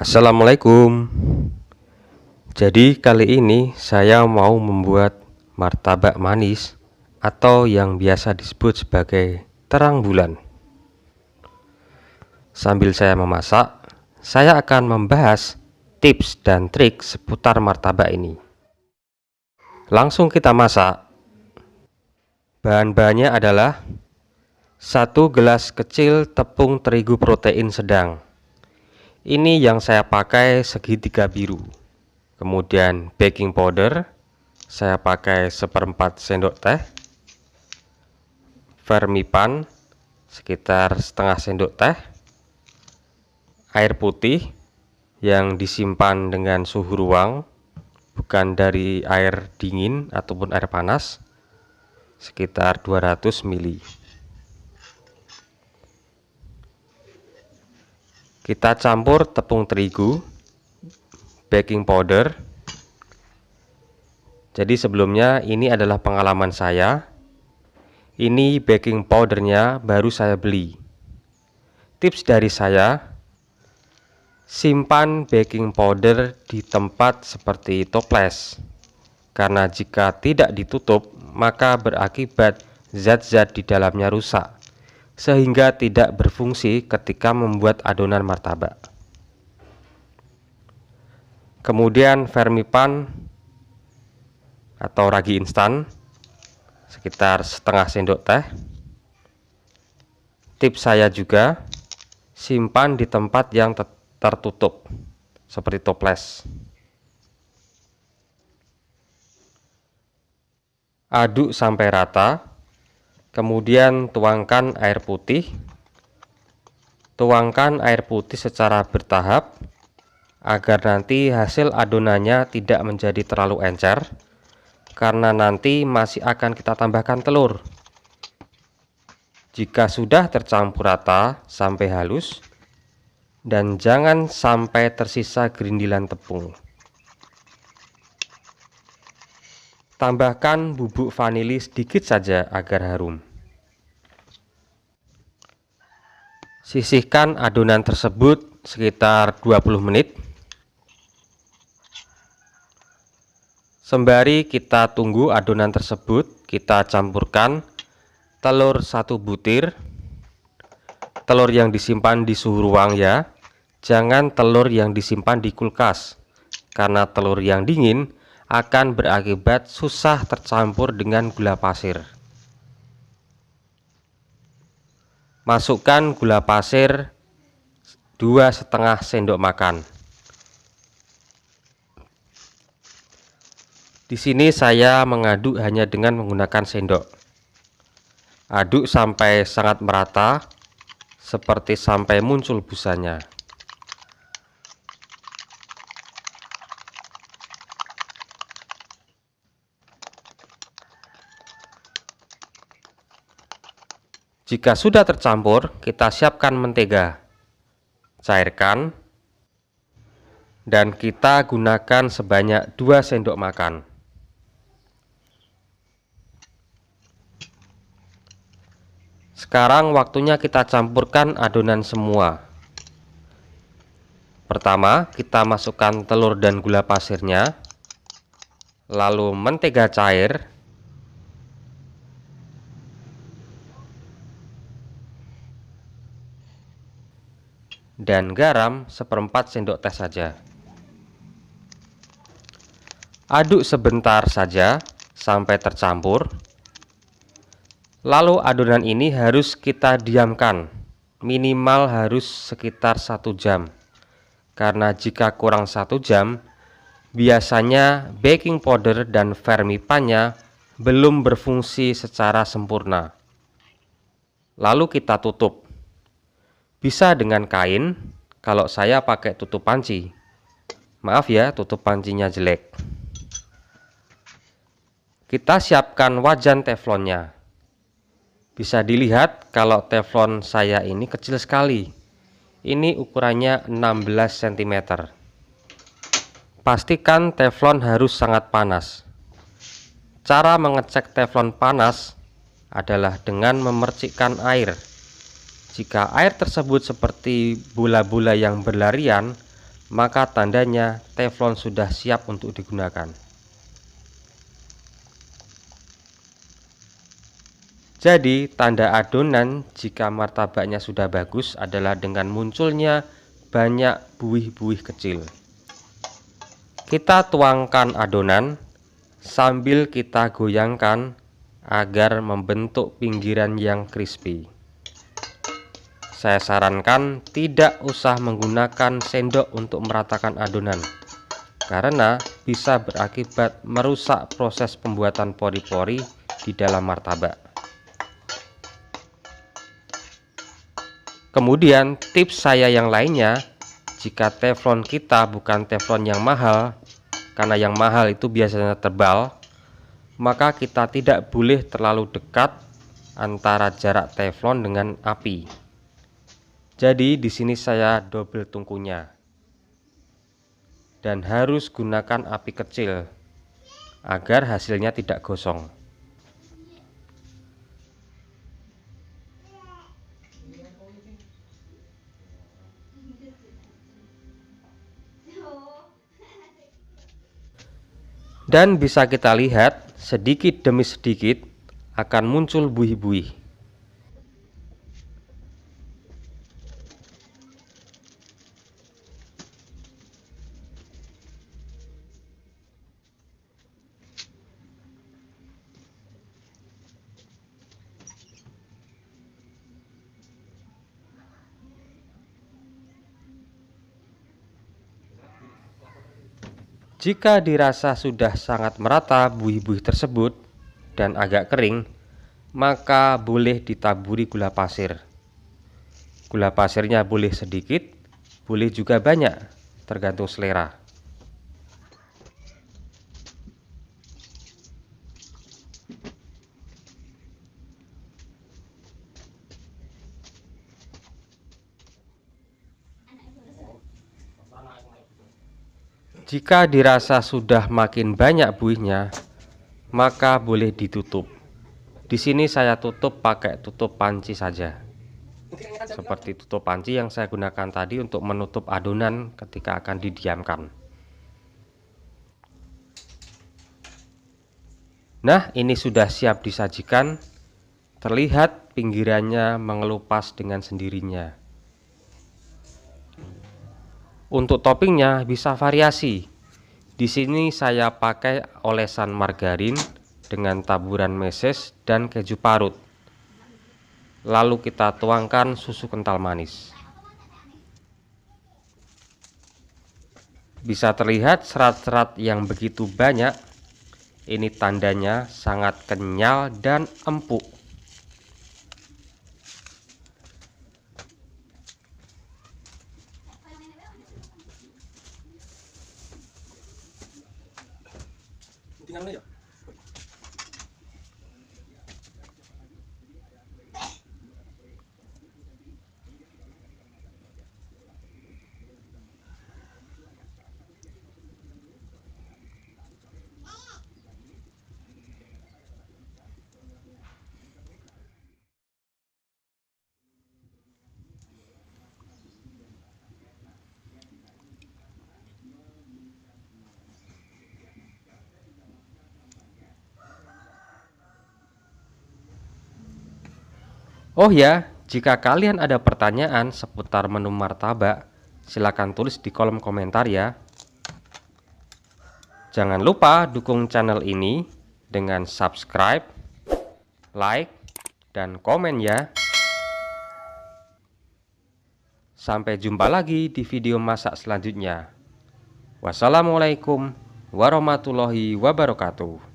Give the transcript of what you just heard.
Assalamualaikum. Jadi kali ini saya mau membuat martabak manis atau yang biasa disebut sebagai terang bulan. Sambil saya memasak, saya akan membahas tips dan trik seputar martabak ini. Langsung kita masak. Bahan-bahannya adalah 1 gelas kecil tepung terigu protein sedang. Ini yang saya pakai segitiga biru. Kemudian baking powder saya pakai 1/4 sendok teh, vermipan sekitar setengah sendok teh, air putih yang disimpan dengan suhu ruang, bukan dari air dingin ataupun air panas, sekitar 200 ml. Kita campur tepung terigu, baking powder. Jadi sebelumnya ini adalah pengalaman saya. Ini baking powdernya baru saya beli. Tips dari saya, simpan baking powder di tempat seperti toples. Karena jika tidak ditutup, maka berakibat zat-zat di dalamnya rusak, sehingga tidak berfungsi ketika membuat adonan martabak. Kemudian vermipan atau ragi instan sekitar setengah sendok teh. Tips saya juga, simpan di tempat yang tertutup seperti toples. Aduk sampai rata, kemudian tuangkan air putih. Tuangkan air putih secara bertahap agar nanti hasil adonannya tidak menjadi terlalu encer, karena nanti masih akan kita tambahkan telur. Jika sudah tercampur rata sampai halus, dan jangan sampai tersisa gerindilan tepung. Tambahkan bubuk vanili sedikit saja agar harum. Sisihkan adonan tersebut sekitar 20 menit. Sembari kita tunggu adonan tersebut, kita campurkan telur 1 butir. Telur yang disimpan di suhu ruang ya, jangan telur yang disimpan di kulkas, karena telur yang dingin akan berakibat susah tercampur dengan gula pasir. Masukkan gula pasir 2,5 sendok makan. Di sini saya mengaduk hanya dengan menggunakan sendok. Aduk sampai sangat merata, seperti sampai muncul busanya. Jika sudah tercampur, kita siapkan mentega. Cairkan, dan kita gunakan sebanyak 2 sendok makan. Sekarang waktunya kita campurkan adonan semua. Pertama, kita masukkan telur dan gula pasirnya, lalu mentega cair, dan garam 1/4 sendok teh saja. Aduk sebentar saja sampai tercampur. Lalu adonan ini harus kita diamkan, minimal harus sekitar 1 jam. Karena jika kurang 1 jam, biasanya baking powder dan vermipannya belum berfungsi secara sempurna. Lalu kita tutup. Bisa dengan kain, kalau saya pakai tutup panci. Maaf ya, tutup pancinya jelek. Kita siapkan wajan teflonnya. Bisa dilihat kalau teflon saya ini kecil sekali. Ini ukurannya 16 cm. Pastikan teflon harus sangat panas. Cara mengecek teflon panas adalah dengan memercikkan air. Jika air tersebut seperti bola-bola yang berlarian, maka tandanya teflon sudah siap untuk digunakan. Jadi, tanda adonan jika martabaknya sudah bagus adalah dengan munculnya banyak buih-buih kecil. Kita tuangkan adonan sambil kita goyangkan agar membentuk pinggiran yang crispy. Saya sarankan tidak usah menggunakan sendok untuk meratakan adonan, karena bisa berakibat merusak proses pembuatan pori-pori di dalam martabak. Kemudian tips saya yang lainnya, jika teflon kita bukan teflon yang mahal, karena yang mahal itu biasanya tebal, maka kita tidak boleh terlalu dekat antara jarak teflon dengan api. Jadi di sini saya double tungkunya. Dan harus gunakan api kecil agar hasilnya tidak gosong. Dan bisa kita lihat sedikit demi sedikit akan muncul buih-buih. Jika dirasa sudah sangat merata buih-buih tersebut dan agak kering, maka boleh ditaburi gula pasir. Gula pasirnya boleh sedikit, boleh juga banyak, tergantung selera. Jika dirasa sudah makin banyak buihnya, maka boleh ditutup. Di sini saya tutup pakai tutup panci saja. Seperti tutup panci yang saya gunakan tadi untuk menutup adonan ketika akan didiamkan. Nah, ini sudah siap disajikan. Terlihat pinggirannya mengelupas dengan sendirinya. Untuk toppingnya bisa variasi. Di sini saya pakai olesan margarin dengan taburan meses dan keju parut. Lalu kita tuangkan susu kental manis. Bisa terlihat serat-serat yang begitu banyak. Ini tandanya sangat kenyal dan empuk. Oh ya, jika kalian ada pertanyaan seputar menu martabak, silakan tulis di kolom komentar ya. Jangan lupa dukung channel ini dengan subscribe, like, dan komen ya. Sampai jumpa lagi di video masak selanjutnya. Wassalamualaikum warahmatullahi wabarakatuh.